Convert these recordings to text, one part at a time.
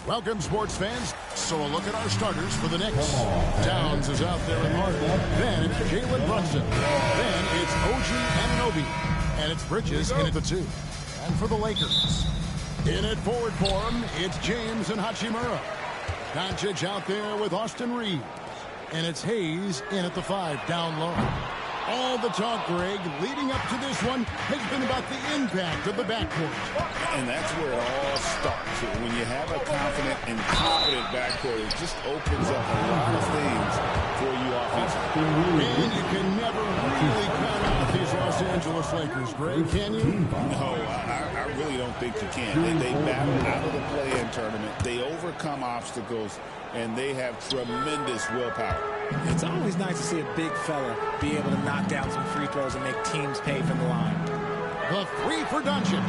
Welcome, sports fans. So a look at our starters for the Knicks. Downs is out there in Martin. Then it's Jalen Brunson. Then it's OG Anunoby. And it's Bridges in at the 2. And for the Lakers, in at forward for him, it's James and Hachimura. Doncic out there with Austin Reeves. And it's Hayes in at the 5, down low. All the talk, Greg, leading up to this one has been about the impact of the backcourt. And that's where it all starts. When you have a confident and competent backcourt, it just opens up a lot of things for you offensively. And you can never really count out these Los Angeles Lakers, Greg, can you? No, I really don't think you can. They battle out of the play-in tournament. They overcome obstacles, and they have tremendous willpower. It's always nice to see a big fella be able to knock down some free throws and make teams pay from the line. The 3 for Doncic.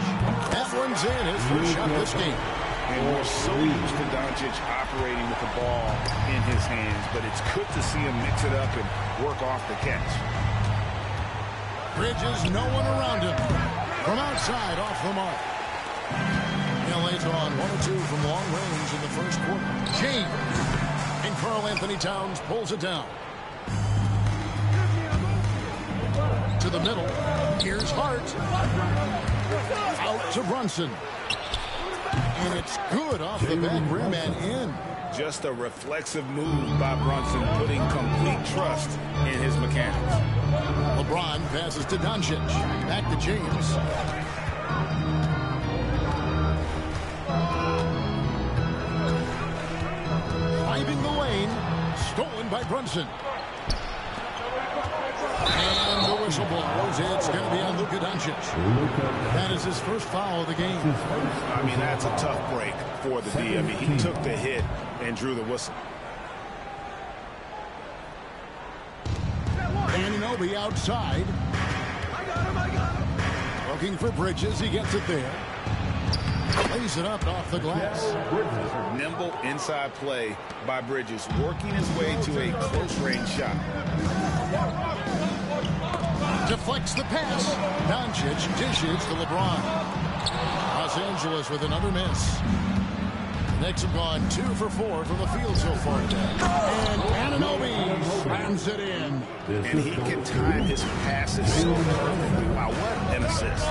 That one's in, his first shot this game. And we're so used to Doncic operating with the ball in his hands, but it's good to see him mix it up and work off the catch. Bridges, no one around him. From outside, off the mark. LA's on 1 or 2 from long range in the first quarter. James. And Karl Anthony Towns pulls it down. To the middle. Here's Hart. Out to Brunson. And it's good off the back rim and in. Just a reflexive move by Brunson, putting complete trust in his mechanics. LeBron passes to Doncic. Back to James. Driving the lane. Stolen by Brunson. And the whistle blows. It's going to be on Luka Doncic. That is his first foul of the game. I mean, that's a tough break for the D. I mean, he took the hit and drew the whistle. Anunoby outside. Looking for Bridges. He gets it there. Lays it up off the glass. Nimble inside play by Bridges, working his way to a close-range shot. Deflects the pass. Doncic dishes to LeBron. Los Angeles with another miss. The Knicks have gone 2 for 4 from the field so far today. And Anunoby slams it in. And he can time his passes so perfectly. Wow, what an assist.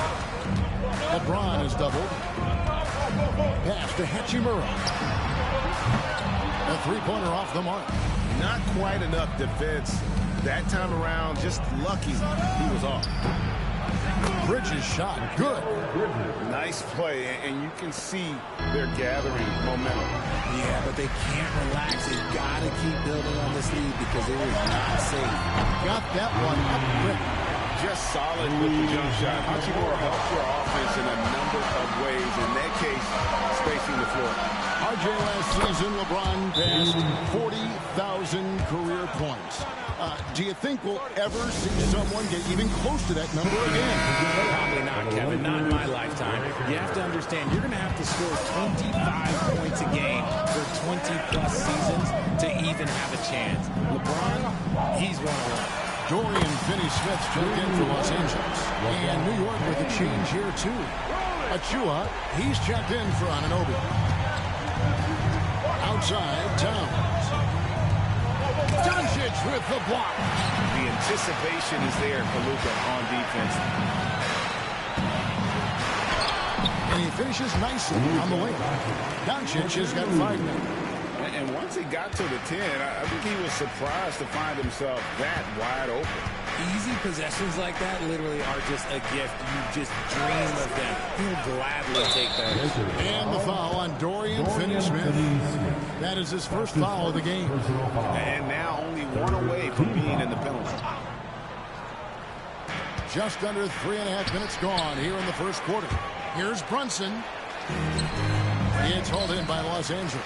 LeBron is doubled. Pass to Hachimura. A three-pointer off the mark. Not quite enough defense that time around. Just lucky he was off. Bridges shot. Good. Nice play, and you can see they're gathering momentum. Yeah, but they can't relax. They've got to keep building on this lead because it is not safe. Got that one up quick. Just solid with the jump shot. Hachimura helps your offense in a number of ways. In that case, spacing the floor. RJ last season, LeBron passed 40,000 career points. Do you think we'll ever see someone get even close to that number again? Probably not, Kevin. Not in my lifetime. You have to understand, you're going to have to score 25 points a game for 20-plus seasons to even have a chance. LeBron, he's one of them. Dorian Finney-Smith's checked in for Los Angeles. And New York with a change here, too. Achua, he's checked in for Anunoby. Outside, Towns. Doncic with the block. The anticipation is there for Luka on defense. And he finishes nicely on the wing. Doncic has got 5 now. And once he got to the 10, I think he was surprised to find himself that wide open. Easy possessions like that literally are just a gift. You just dream of them. He'll gladly take those. And the foul on Dorian Finney-Smith. That is his first foul of the game. And now only 1 away from being in the penalty. Just under 3.5 minutes gone here in the first quarter. Here's Brunson. It's hauled in by Los Angeles.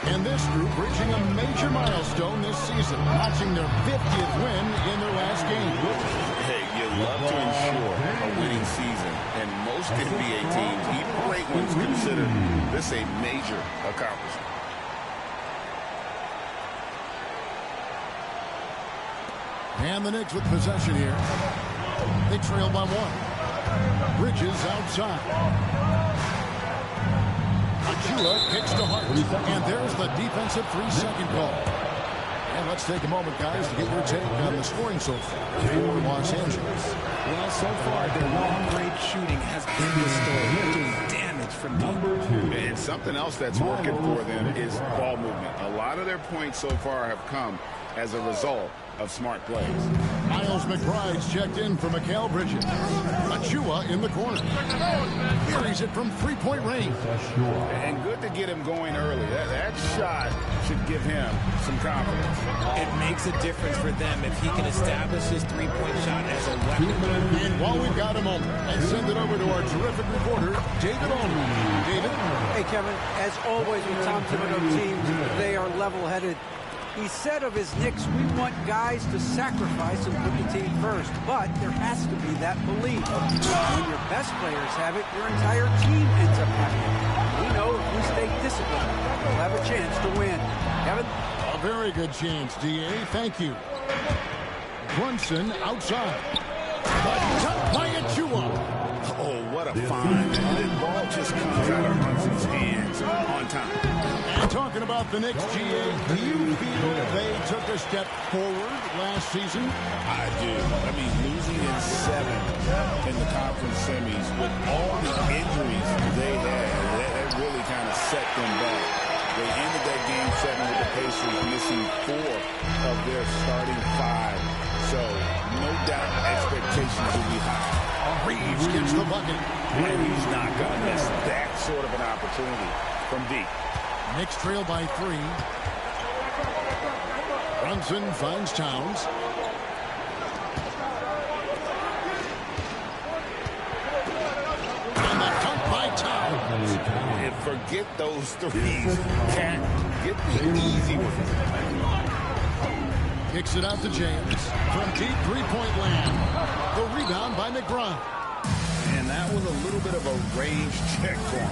And this group reaching a major milestone this season, notching their 50th win in their last game. Hey, you love to ensure a winning season, and most NBA teams, even great ones, consider this a major accomplishment. And the Knicks with possession here. They trail by 1. Bridges outside. Achua kicks to Hart. And there's the defensive 3-second call. And let's take a moment, guys, to get your take on the scoring so far for Los Angeles. Well, so far, their long-range shooting has been the story, doing damage from deep. And something else that's working for them is ball movement. A lot of their points so far have come as a result of smart plays. Miles McBride's checked in for Mikal Bridges. Achua in the corner. Carries it from 3-point range. And good to get him going early. That shot should give him some confidence. It makes a difference for them if he can establish his 3-point shot as a weapon. And while we've got a moment, let's send it over to our terrific reporter, David Allman. David? Hey, Kevin, as always with Tom Thibodeau teams, they are level-headed. He said of his Knicks, we want guys to sacrifice and put the team first. But there has to be that belief. When your best players have it, your entire team ends up having it. We know if we stay disciplined, we'll have a chance to win. Kevin? A very good chance, D.A. Thank you. Brunson outside. But cut by Achua. Oh, what a find. The ball just comes out of Brunson's hands on time. And talking about the Knicks, G.A., do you feel they took a step forward last season? I do. I mean, losing in 7 in the conference semis with all the injuries they had, that really kind of set them back. They ended that game 7 with the Pacers missing 4 of their starting 5. So, no doubt expectations will be high. Reeves gets the bucket. And he's not going to miss that sort of an opportunity from deep. Knicks trail by 3. Brunson finds Towns. And the dunk by Towns. And forget those threes. Can't get the easy ones. Kicks it out to James. From deep 3-point land. The rebound by McBride. And that was a little bit of a range check for him.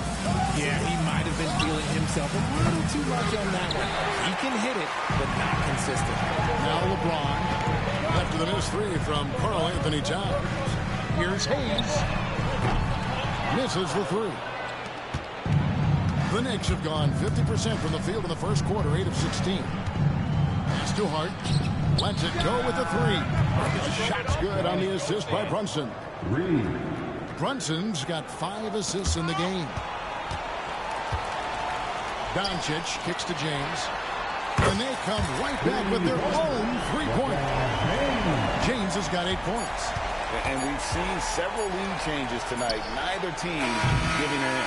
Yeah, he might have been feeling himself a little too much on that one. He can hit it, but not consistent. Now LeBron. After the missed 3 from Karl Anthony Towns. Here's Hayes. Misses the 3. The Knicks have gone 50% from the field in the first quarter, 8 of 16. Pass to Hart. Lets it go with the 3. The shot's good on the assist by Brunson. Brunson's got 5 assists in the game. Doncic kicks to James. And they come right back with their own 3-point. James has got 8 points. And we've seen several lead changes tonight. Neither team giving in.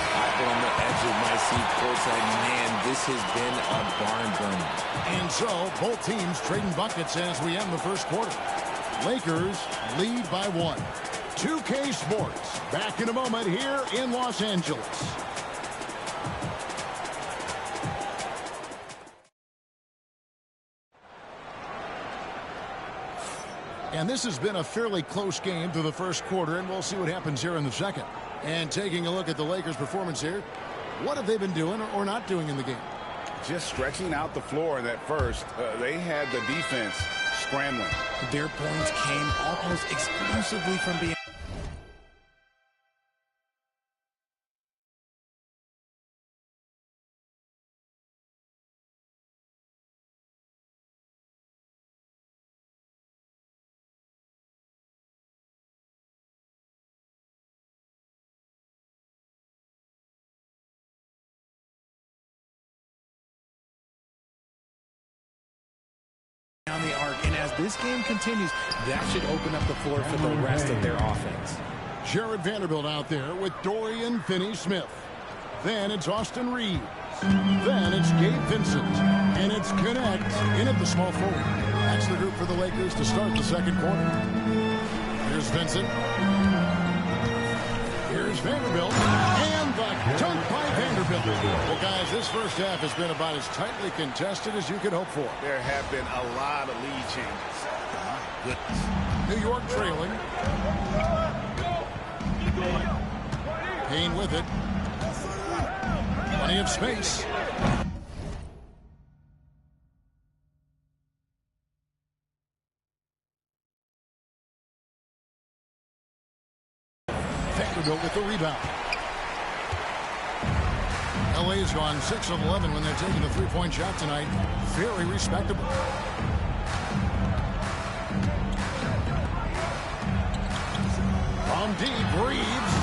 I've been on the edge of my seat courtside. Man, this has been a barn burner. And so, both teams trading buckets as we end the first quarter. Lakers lead by 1. 2K Sports, back in a moment here in Los Angeles. And this has been a fairly close game through the first quarter, and we'll see what happens here in the second. And taking a look at the Lakers' performance here, what have they been doing or not doing in the game? Just stretching out the floor in that first. They had the defense scrambling. Their points came almost exclusively from being... down the arc, and as this game continues, that should open up the floor for the rest of their offense. Jared Vanderbilt out there with Dorian Finney-Smith. Then it's Austin Reeves. Then it's Gabe Vincent. And it's Connect in at the small forward. That's the group for the Lakers to start the second quarter. Here's Vincent. Here's Vanderbilt. And the dunk by Vanderbilt. Well, guys, this first half has been about as tightly contested as you could hope for. There have been a lot of lead changes. My goodness. New York trailing. Payne with it. Plenty of space. Vanderbilt with the rebound. LA's gone 6 of 11 when they're taking the three-point shot tonight. Very respectable. From deep, Reeves.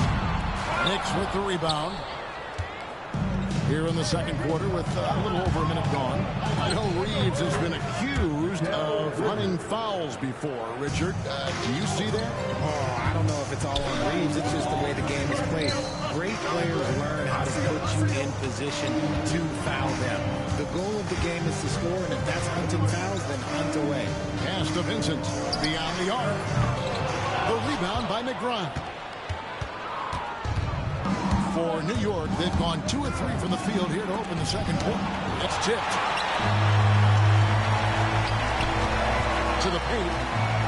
Knicks with the rebound. Here in the second quarter with a little over a minute gone. I know Reeves has been accused of running fouls before. Richard, do you see that? Oh, I don't know if it's all on Reeves. It's just the way the game is played. Great players learn how to put you in position to foul them. The goal of the game is to score, and if that's hunting fouls, then hunt away. Pass to Vincent. Beyond the arc. The rebound by McBride. For New York, they've gone 2 of 3 from the field here to open the second quarter. It's tipped. To the paint.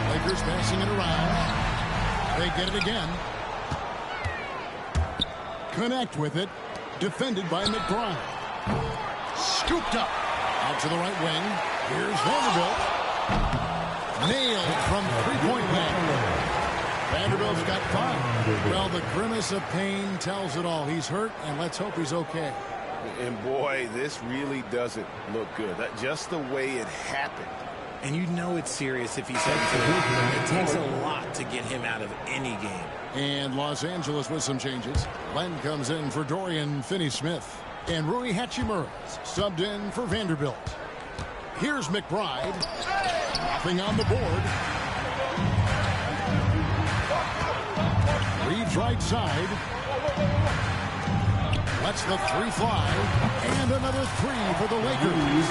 Lakers passing it around. They get it again. Connect with it. Defended by McBride. Scooped up. Out to the right wing. Here's Vanderbilt. Nailed from three-point land. Vanderbilt's got 5. Well, the grimace of pain tells it all. He's hurt, and let's hope he's okay. And boy, this really doesn't look good. Just the way it happened. And you know it's serious if he's heading to it. It takes a lot to get him out of any game. And Los Angeles with some changes. Len comes in for Dorian Finney-Smith. And Rui Hachimura subbed in for Vanderbilt. Here's McBride. Nothing on the board. Reeves right side. Lets the 3 fly. And another 3 for the Lakers.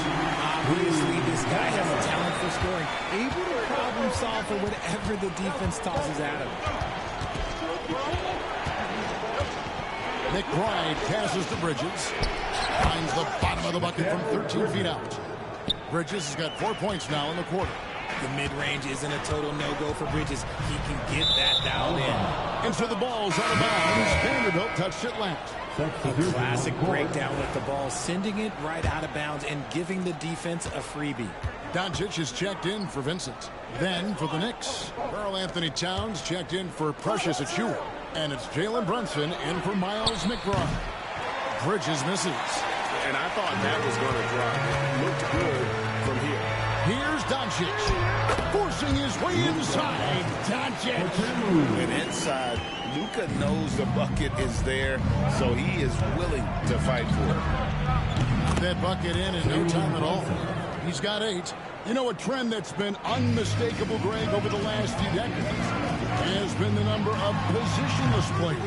Obviously, this guy has a talent for scoring. Able to problem solve for whatever the defense tosses at him. McBride passes to Bridges. Finds the bottom of the bucket from 13 feet out. Bridges has got 4 points now in the quarter. The mid-range isn't a total no-go for Bridges. He can get that dialed in. And so the ball's out of bounds. Vanderbilt touched it last. A classic breakdown with the ball, sending it right out of bounds and giving the defense a freebie. Doncic is checked in for Vincent. Then for the Knicks, Karl Anthony Towns checked in for Precious Achiuwa. And it's Jalen Brunson in for Miles McBride. Bridges misses. And I thought that was going to drop. It looked good from here. Here's Doncic, forcing his way inside. Doncic. And inside, Luka knows the bucket is there, so he is willing to fight for it. That bucket in no time at all. He's got 8. You know, a trend that's been unmistakable, Greg, over the last few decades has been the number of positionless players.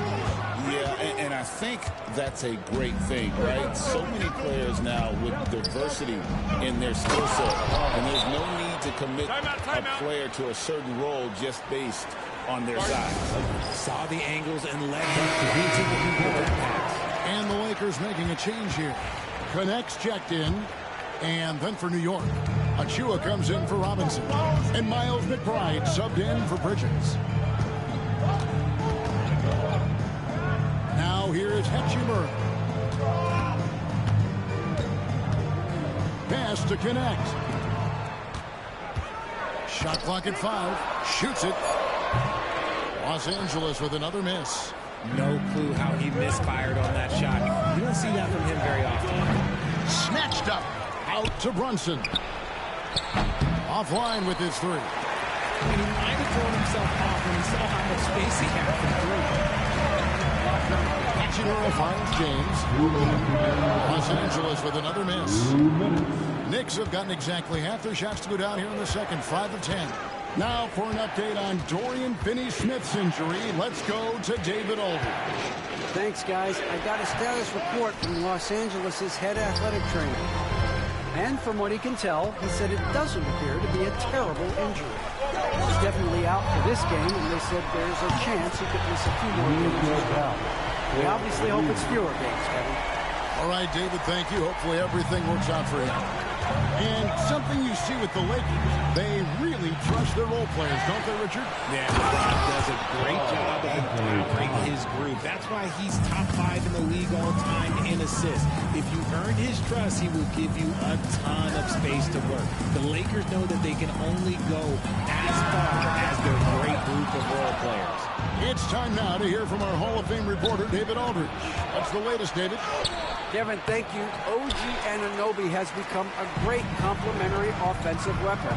Yeah, and I think that's a great thing, right? So many players now with diversity in their skill set, and there's no need to commit a player to a certain role just based on their size. Saw the angles and let him into the pass. And the Lakers making a change here. Connects checked in, and then for New York, Achiuwa comes in for Robinson, and Miles McBride subbed in for Bridges. Now here is Hachimura. Pass to connect. Shot clock at 5. Shoots it. Los Angeles with another miss. No clue how he misfired on that shot. You don't see that from him very often. Snatched up. Out to Brunson. Offline with his 3. I mean, he might have thrown himself off when he saw how much space he had from 3. Hachimura finds James. Los Angeles with another miss. Knicks have gotten exactly half their shots to go down here in the second. 5 of 10. Now for an update on Dorian Finney-Smith's injury, let's go to David Aldridge. Thanks, guys. I got a status report from Los Angeles' head athletic trainer. And from what he can tell, he said it doesn't appear to be a terrible injury. He's definitely out for this game, and they said there's a chance he could miss a few more games as well. We obviously hope it's fewer games, Kevin. All right, David, thank you. Hopefully everything works out for you. And something you see with the Lakers, they really trust their role players, don't they, Richard? Yeah, LeBron does a great job of empowering his group. That's why he's top 5 in the league all time in assists. If you earn his trust, he will give you a ton of space to work. The Lakers know that they can only go as far as their great group of role players. It's time now to hear from our Hall of Fame reporter, David Aldridge. What's the latest, David? Kevin, thank you. OG Anunoby has become a great complementary offensive weapon.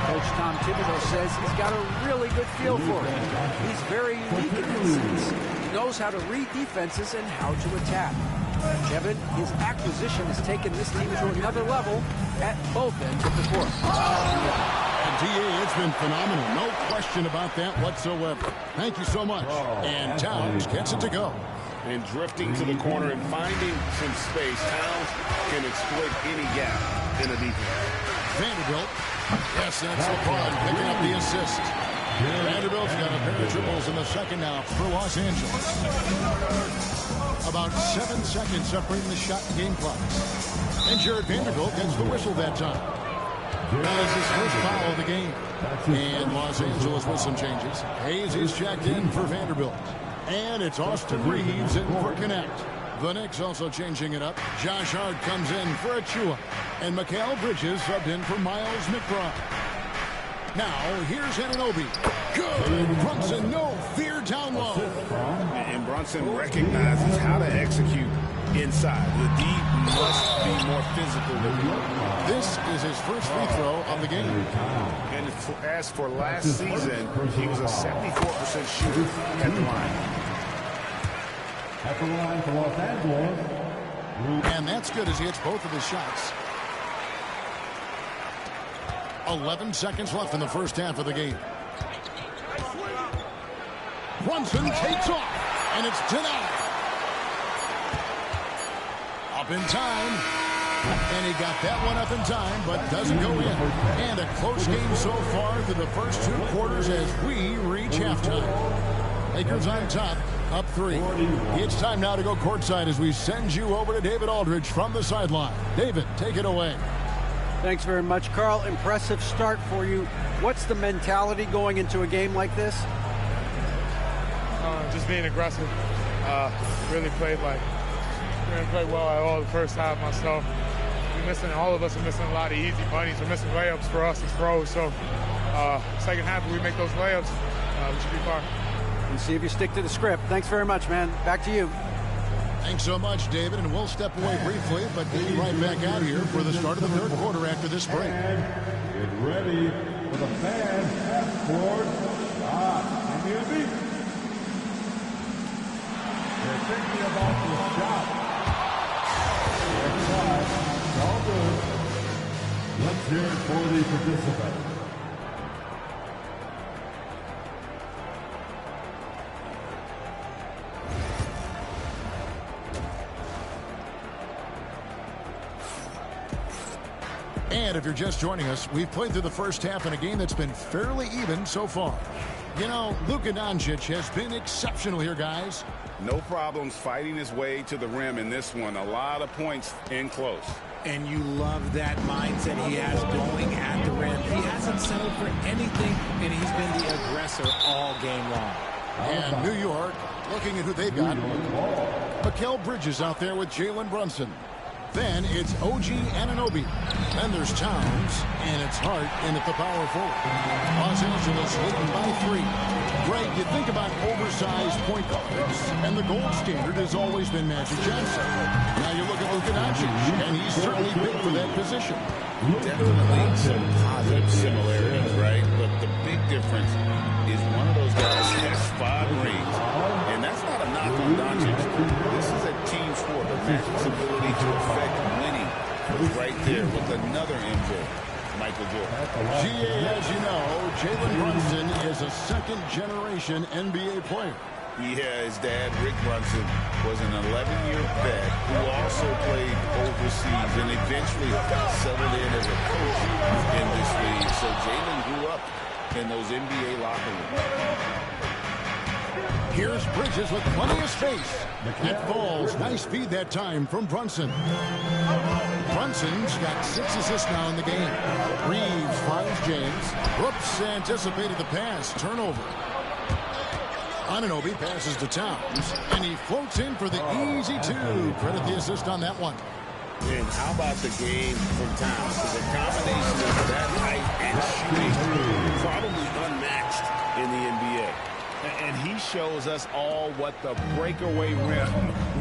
Coach Tom Thibodeau says he's got a really good feel for it. He's very unique in this sense. He knows how to read defenses and how to attack. Kevin, his acquisition has taken this team to another level at both ends of the court. And T.A., it's been phenomenal. No question about that whatsoever. Thank you so much. And Towns gets it to go. And drifting to the corner and finding some space, Towns can exploit any gap in a defense. Vanderbilt. Yes, that's LeBron picking up the assist. Vanderbilt's got a pair of triples in the second half for Los Angeles. About 7 seconds separating the shot game clock. And Jared Vanderbilt gets the whistle that time. That is his first foul of the game. And Los Angeles with some changes. Hayes is checked in for Vanderbilt. And it's Austin Reeves in for Connect. The Knicks also changing it up. Josh Hart comes in for Achua. And Mikal Bridges subbed in for Miles McBride. Now, here's Anunoby. Good. Brunson, no fear down low. And Brunson recognizes how to execute inside. The D must be more physical than him. This is his first free throw of the game. And as for last season, he was a 74% shooter at the line. At the line for Los Angeles. And that's good as he hits both of his shots. 11 seconds left in the first half of the game. Brunson takes off, and it's denied. Up in time. And he got that one up in time, but doesn't go in. And a close game so far through the first 2 quarters as we reach halftime. Lakers on top, up 3. It's time now to go courtside as we send you over to David Aldridge from the sideline. David, take it away. Thanks very much, Carl. Impressive start for you. What's the mentality going into a game like this? Just being aggressive. Really played well at all the first half myself. All of us are missing a lot of easy bunnies. We're missing layups for us as pros. So second half, if we make those layups, we should be fine. And see if you stick to the script. Thanks very much, man. Back to you. Thanks so much, David. And we'll step away briefly, but we'll be right back out here for the start of the third quarter after this break. Get ready for the Knicks Half-court shot. Community. They're thinking about the shot. All good. Let's hear it for the participants. And if you're just joining us, we've played through the first half in a game that's been fairly even so far. You know, Luka Doncic has been exceptional here, guys. No problems fighting his way to the rim in this one. A lot of points in close. And you love that mindset he has going at the rim. He hasn't settled for anything, and he's been the aggressor all game long. And New York, looking at who they've got. Mikal Bridges out there with Jalen Brunson. Then it's OG Anunoby. Then there's Towns, and it's Hart in at the power forward. Los Angeles leading by 3. Greg, you think about oversized point guards, and the gold standard has always been Magic Johnson. Now you look at Luka Doncic, and he's certainly big for that position. Definitely some positive similarities, right? But the big difference is one of those guys has 5 rings, and that's not a knock on Doncic. This is a team sport. The Magic's ability to affect winning right there with another MJ, Michael Jordan. GA, as you know, Jalen Brunson is a second-generation NBA player. Yeah, his dad, Rick Brunson, was an 11-year vet who also played overseas and eventually settled in as a coach in this league. So Jalen grew up in those NBA locker rooms. Here's Bridges with plenty of space. That falls. Nice feed that time from Brunson. Brunson's got 6 assists now in the game. Reeves finds James. Whoops, anticipated the pass. Turnover. Anunoby passes to Towns, and he floats in for the easy 2. Credit the assist on that one. And how about the game from Towns? The combination of that height and shooting, probably unmatched in the NBA. And he shows us all what the breakaway rim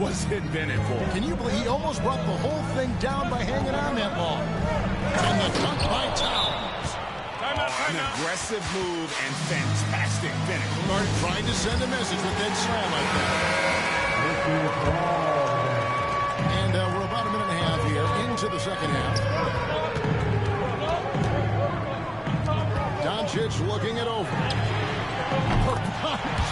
was invented for. Can you believe he almost brought the whole thing down by hanging on that ball? And the dunk by Towns. An aggressive move and fantastic finish. Martin trying to send a message with that slam like that. And we're about a minute and a half here into the second half. Doncic looking it over.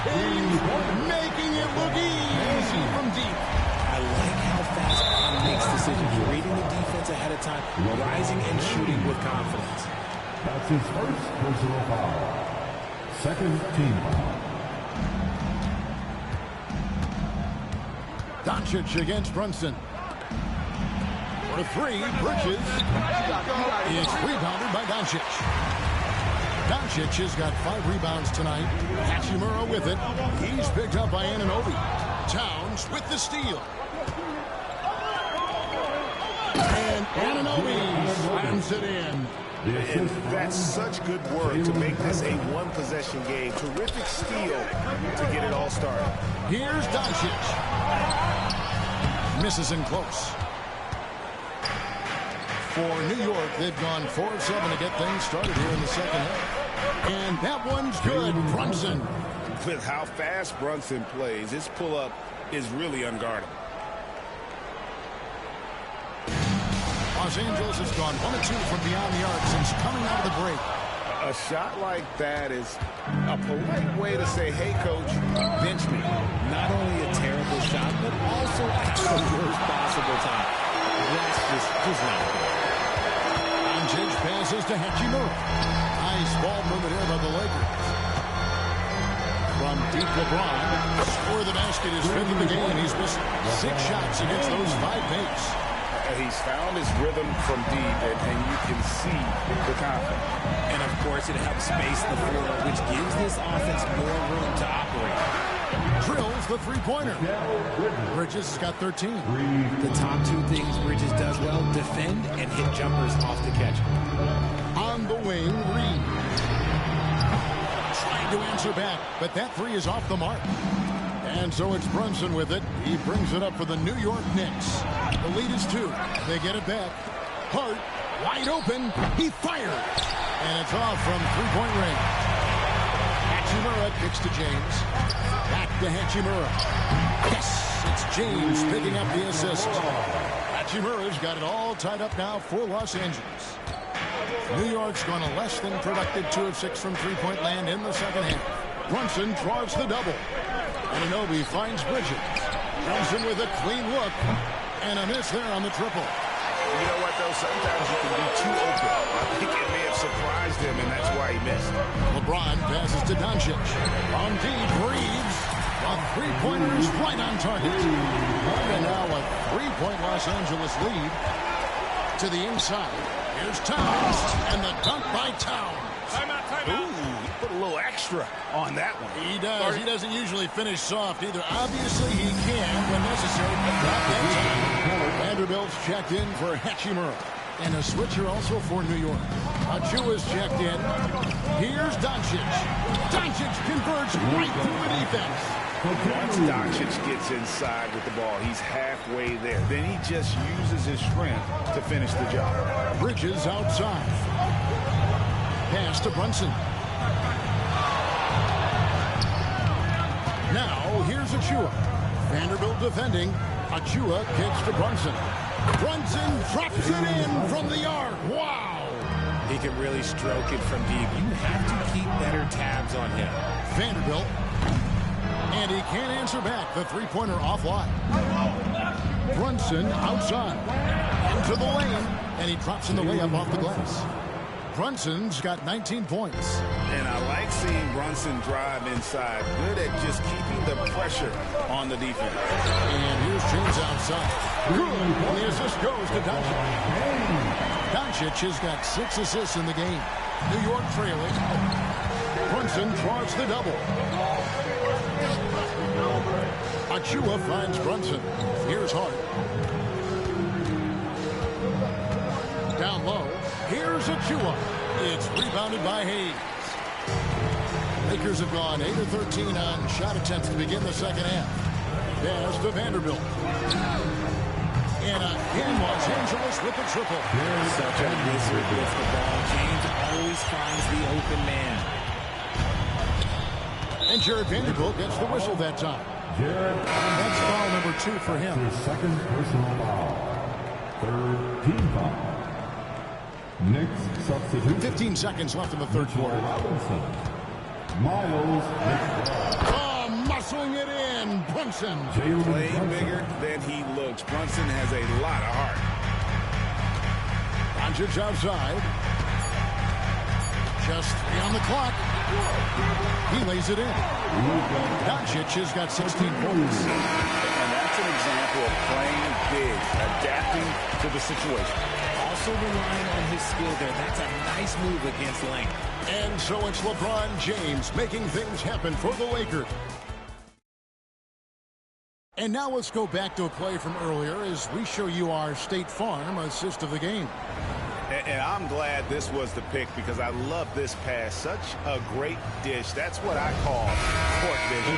James making it look easy from deep. I like how fast Bron makes decisions, reading the defense ahead of time, rising and shooting with confidence. That's his first personal foul. Second team foul. Doncic against Brunson. For 3, Bridges. It's rebounded by Doncic. Doncic has got 5 rebounds tonight. Hachimura with it. He's picked up by Anunoby. Towns with the steal. And Anunoby slams it in. And that's such good work to make this a one-possession game. Terrific steal to get it all started. Here's Doncic. Misses in close. For New York, they've gone 4 of 7 to get things started here in the second half. And that one's good. Brunson. With how fast Brunson plays, his pull-up is really unguarded. Los Angeles has gone 1 of 2 from beyond the arc since coming out of the break. A shot like that is a polite way to say, hey, coach, bench me. Not only a terrible shot, but also at the worst possible time. That's just not good. Doncic passes to Hachimura. Nice ball movement here by the Lakers. From deep, LeBron. Score the basket is 5th in the game. He's missed 6 shots against those 5 makes. He's found his rhythm from deep, and you can see the confidence. And, of course, it helps space the floor, which gives this offense more room to operate. Drills the 3-pointer. Bridges has got 13. The top 2 things Bridges does well, defend and hit jumpers off the catch. On the wing, Reed. Trying to answer back, but that 3 is off the mark. And so it's Brunson with it. He brings it up for the New York Knicks. The lead is 2. They get it back. Hart, wide open. He fires. And it's off from 3-point range. Hachimura kicks to James. Back to Hachimura. Yes, it's James picking up the assist. Hachimura's got it all tied up now for Los Angeles. New York's gone a less than productive 2 of 6 from 3-point land in the second half. Brunson draws the double. Anunoby finds Bridges. Brunson with a clean look. And a miss there on the triple. You know what, though? Sometimes you can be too open. I think it may have surprised him, and that's why he missed. LeBron passes to Doncic. On deep, Reeves. A 3-pointer is right on target. And now a 3-point Los Angeles lead to the inside. Here's Towns. And the dunk by Towns. Ooh, he put a little extra on that one. He does. He doesn't usually finish soft either. Obviously, he can when necessary, but not that time. Vanderbilt's checked in for Hachimura. And a switcher also for New York. Achua's checked in. Here's Doncic. Doncic converts right through the defense. Once Doncic gets inside with the ball, he's halfway there. Then he just uses his strength to finish the job. Bridges outside. Pass to Brunson. Now, here's Achua. Vanderbilt defending. Achua kicks to Brunson. Brunson drops it in from the arc. Wow! He can really stroke it from deep. You have to keep better tabs on him. Vanderbilt. And he can't answer back. The 3-pointer offline. Brunson outside. Into the lane. And he drops in the layup off the glass. Brunson's got 19 points. And I like seeing Brunson drive inside. Good at just keeping the pressure on the defense. And here's James outside. And the assist goes to Doncic. Doncic has got 6 assists in the game. New York trailing. Brunson draws the double. Achua finds Brunson. Here's Hart. Down low. Here's Achua. It's rebounded by Hayes. Lakers have gone 8 of 13 on shot attempts to begin the second half. Pass to Vanderbilt. And again, Los Angeles with the triple. Such a wizard with the ball. James always finds the open man. And Jared Vanderbilt gets the whistle that time. And that's foul number 2 for him. His second personal foul. Third team foul. Knicks substitute. 15 seconds left in the third quarter. Robinson. Miles. Muscling it in. Brunson. Playing bigger than he looks. Brunson has a lot of heart. Doncic outside. Just 3 on the clock. He lays it in. Doncic has got 16 points. And that's an example of playing big, adapting to the situation. Also relying on his skill there. That's a nice move against length. And so it's LeBron James making things happen for the Lakers. And now let's go back to a play from earlier as we show you our State Farm assist of the game. And I'm glad this was the pick because I love this pass. Such a great dish. That's what I call court vision.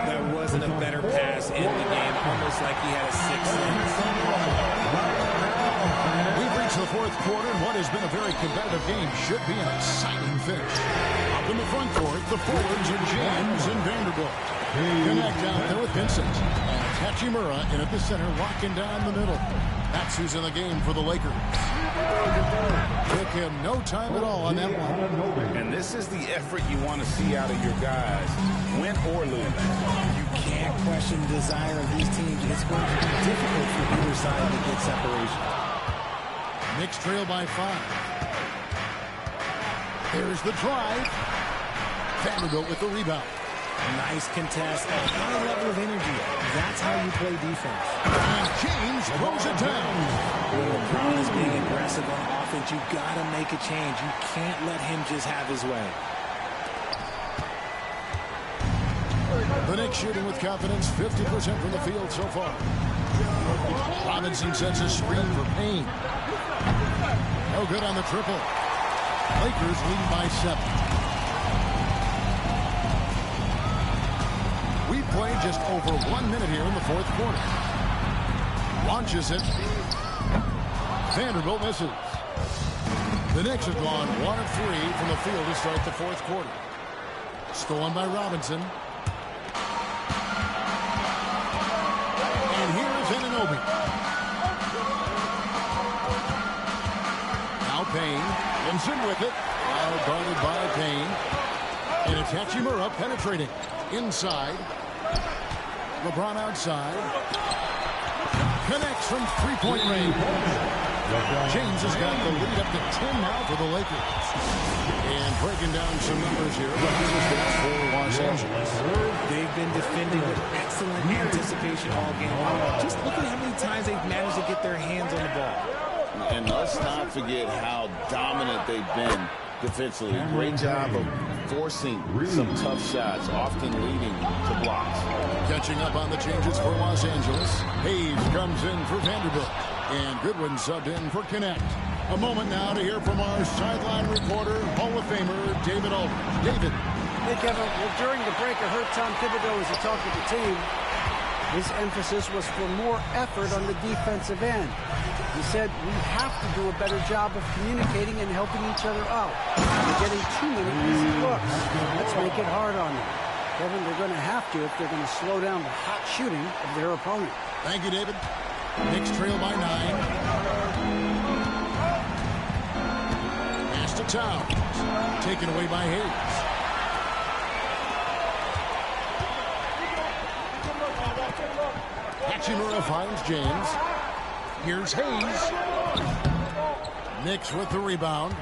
There wasn't a better pass in the game. Almost like he had a sixth sense. We've reached the fourth quarter, and what has been a very competitive game should be an exciting finish. Up in the front court, the forwards are James and Vanderbilt. Connect out there with Vincent. And Hachimura in at the center, locking down the middle. That's who's in the game for the Lakers. Took him no time at all on that one. And this is the effort you want to see out of your guys, win or lose. You can't question the desire of these teams. It's going to be difficult for either side to get separation. Knicks trail by 5. There's the drive. Vanderbilt with the rebound. Nice contest, a high level of energy. That's how you play defense. And James throws it down. When LeBron is being aggressive on offense, you got to make a change. You can't let him just have his way. The Knicks shooting with confidence, 50% from the field so far. Robinson sets a screen for Payne. No good on the triple. Lakers lead by 7. We played just over 1 minute here in the fourth quarter. Launches it. Vanderbilt misses. The Knicks have gone 1 of 3 from the field to start the fourth quarter. Stolen by Robinson. And here's Anunoby. Now Payne comes in with it. Now guarded by Payne. And it's Hachimura penetrating. Inside. LeBron outside. Connects from three-point range. James has got the lead up to 10 now for the Lakers. And breaking down some numbers here. The assistants for Los Angeles. They've been defending with excellent anticipation all game long. Just look at how many times they've managed to get their hands on the ball. And let's not forget how dominant they've been defensively. Great job of forcing some tough shots, often leading to blocks. Catching up on the changes for Los Angeles. Hayes comes in for Vanderbilt. And Goodwin subbed in for Connect. A moment now to hear from our sideline reporter, Hall of Famer, David Aldridge. David. Hey, Kevin, well, during the break, I heard Tom Thibodeau as he talked with the team. His emphasis was for more effort on the defensive end. He said, we have to do a better job of communicating and helping each other out. We're getting too many easy looks. Let's make it hard on them. Kevin, they're going to have to if they're going to slow down the hot shooting of their opponent. Thank you, David. Knicks trail by 9. Pass to Towns. Taken away by Hayes. Hachimura finds James. Here's Hayes. Knicks with the rebound.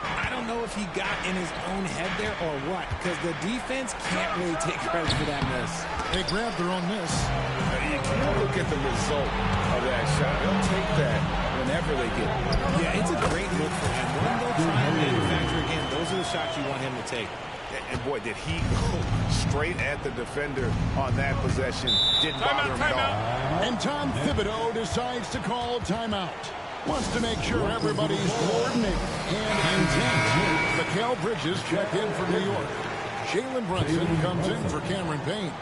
I don't know if he got in his own head there or what, because the defense can't really take credit for that miss. They grabbed their own miss. You can't look at the result of that shot. They'll take that whenever they get it. Yeah, it's a great look for him. When they'll try and manufacture again, those are the shots you want him to take. And boy, did he go straight at the defender on that possession. Didn't bother him at all. And Tom Thibodeau decides to call timeout. Wants to make sure everybody's coordinated and intent. Mikal Bridges checked in for New York. Jalen Brunson comes in for Cameron Payne.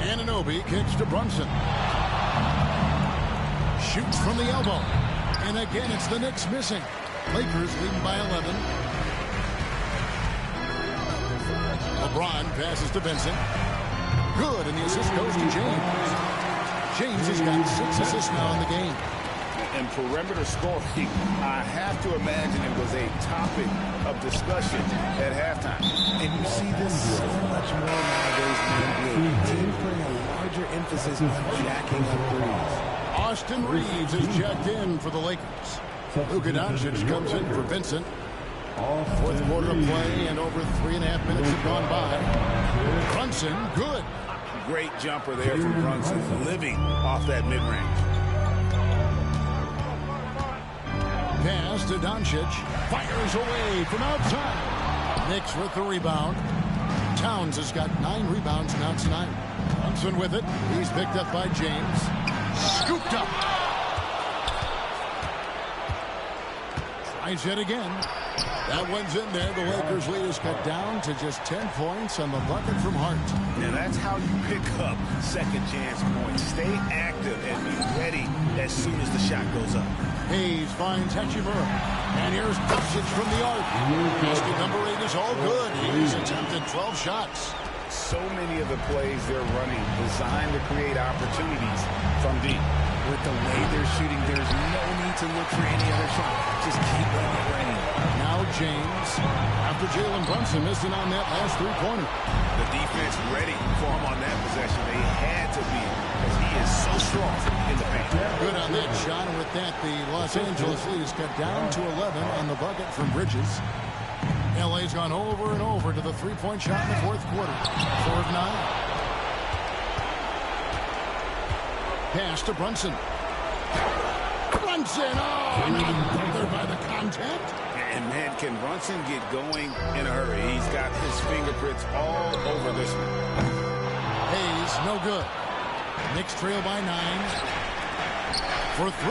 Anunoby kicks to Brunson. Shoots from the elbow. And again, it's the Knicks missing. Lakers leading by 11. LeBron passes to Vincent. Good, and the assist goes to James. James has got 6 assists now in the game. And perimeter scoring, I have to imagine it was a topic of discussion at halftime. And you see this so much more nowadays in the NBA. Teams putting a larger emphasis on jacking up threes. Austin Reeves is checked in for the Lakers. Luka Doncic comes in for Vincent. Fourth quarter of play, and over 3.5 minutes have gone by. Brunson, good. Great jumper there from Brunson, living off that mid-range. Pass to Doncic. Fires away from outside. Knicks with the rebound. Towns has got 9 rebounds now tonight. Brunson with it. He's picked up by James. Scooped up. Tries it again. That one's in there. The Lakers lead is cut down to just 10 points on the bucket from Hart. Now that's how you pick up second chance points. Stay active and be ready as soon as the shot goes up. Hayes finds Hachimura. And here's Doncic from the arc. Basket number 8 is all good. He's attempted 12 shots. So many of the plays they're running designed to create opportunities from deep. With the way they're shooting, there's no need to look for any other shot. Just keep letting it rain. Now James, after Jalen Brunson missing on that last three-pointer. The defense ready for him on that possession. They had to be, because he is so strong in the paint. Good on that shot, and with that, the Los Angeles lead is cut down to 11 on the bucket from Bridges. LA's gone over and over to the three-point shot in the fourth quarter. 4 of 9. Pass to Brunson. Brunson! Oh, not bothered by the contact. And man, can Brunson get going in a hurry? He's got his fingerprints all over this one. Hayes, no good. Knicks trail by 9. For 3.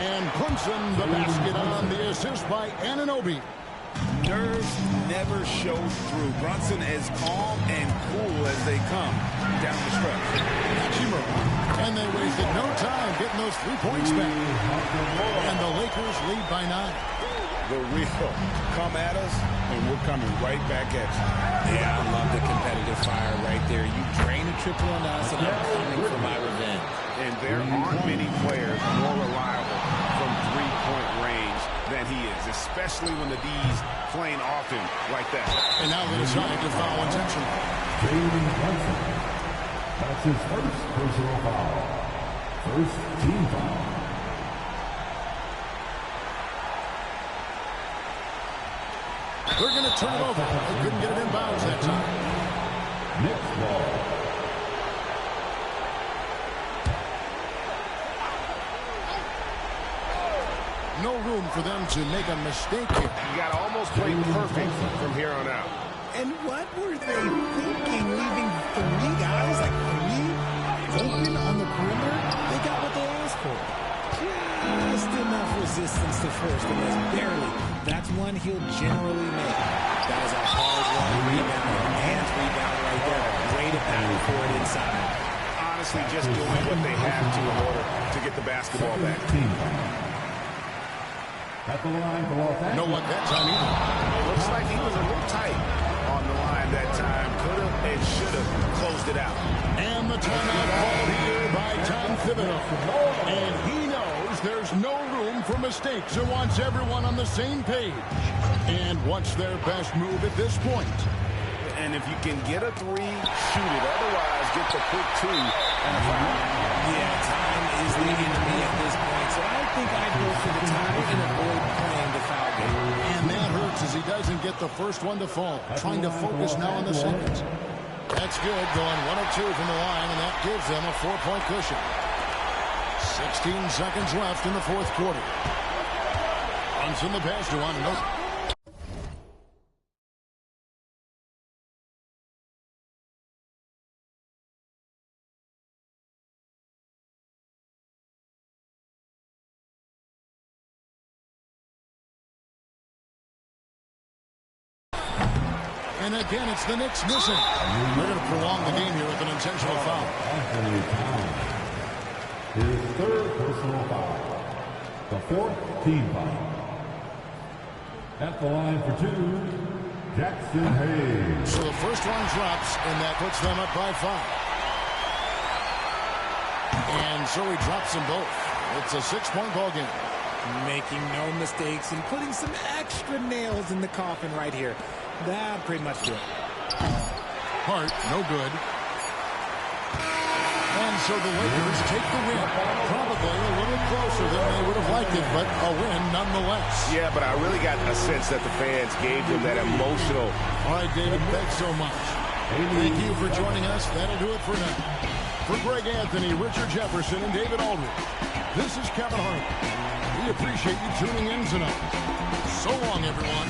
And Brunson, the basket on the assist by Anunoby. Nerves never show through. Brunson as calm and cool as they come down the stretch. And they wasted no time getting those 3 points back. And the Lakers lead by 9. The real come at us, and we're coming right back at you. Yeah, I love the competitive fire right there. You drain a triple on us, and I'm coming for my revenge. And there aren't many players more reliable from three-point range than he is, especially when the D's playing often like that. And now they decide to foul intentionally. Jalen Brunson. That's his first personal foul. First team foul. They're going to turn it over. They couldn't get it in bounds that time. Knicks ball. No room for them to make a mistake here. You got to almost play perfect from here on out. And what were they thinking, leaving 3 guys, like 3 open on the perimeter? They got what they asked for. Just enough resistance to force the miss, barely. That's one he'll generally make. That is a hard-run rebound, and rebound right there. Way to battle for it inside. Honestly, just doing what they have to in order to get the basketball back. At the line for Los Angeles. No luck that time either. Looks like he was a little tight on the line that time. Could have and should have closed it out. And the timeout called here by Tom Thibodeau. And he knows there's no room for mistakes and wants everyone on the same page. And what's their best move at this point? And if you can get a 3, shoot it. Otherwise, get the quick 2 And a foul. Yeah, time is the enemy at this point, so I think I'd go for the time and avoid playing the foul game. And that hurts as he doesn't get the first one to fall. Trying to focus now on the seconds. That's good, going 1 of 2 from the line, and that gives them a 4-point cushion. 16 seconds left in the fourth quarter. Brunson the pass to Anunoby. And again, it's the Knicks missing. They're going to prolong the game here with an intentional foul. His third personal foul. The fourth team foul. At the line for 2, Jackson Hayes. So the first one drops, and that puts them up by 5. And so he drops them both. It's a 6-point ball game. Making no mistakes and putting some extra nails in the coffin right here. That pretty much do it. Hart, no good. And so the Lakers take the win. Probably a little closer than they would have liked it, but a win nonetheless. Yeah, but I really got a sense that the fans gave them that emotional. All right, David, thanks so much. Thank you for joining us. That'll do it for now. For Greg Anthony, Richard Jefferson, and David Aldridge, this is Kevin Hart. We appreciate you tuning in tonight. So long, everyone.